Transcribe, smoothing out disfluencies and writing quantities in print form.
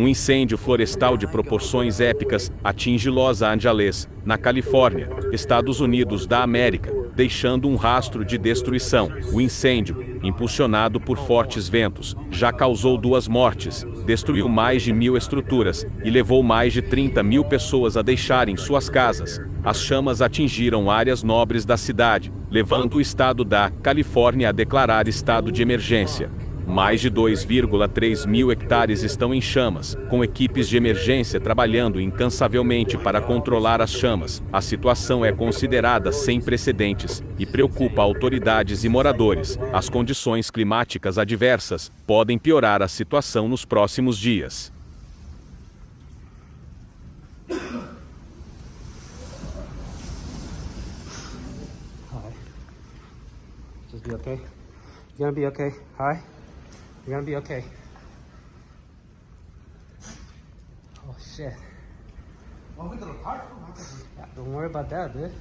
Um incêndio florestal de proporções épicas atinge Los Angeles, na Califórnia, Estados Unidos da América, deixando um rastro de destruição. O incêndio, impulsionado por fortes ventos, já causou 2 mortes, destruiu mais de 1.000 estruturas e levou mais de 30.000 pessoas a deixarem suas casas. As chamas atingiram áreas nobres da cidade, levando o estado da Califórnia a declarar estado de emergência. Mais de 2,3 mil hectares estão em chamas, com equipes de emergência trabalhando incansavelmente para controlar as chamas. A situação é considerada sem precedentes e preocupa autoridades e moradores. As condições climáticas adversas podem piorar a situação nos próximos dias. Just be okay. You're gonna be okay. Hi. You're gonna be okay. Oh shit. Yeah, don't worry about that, dude.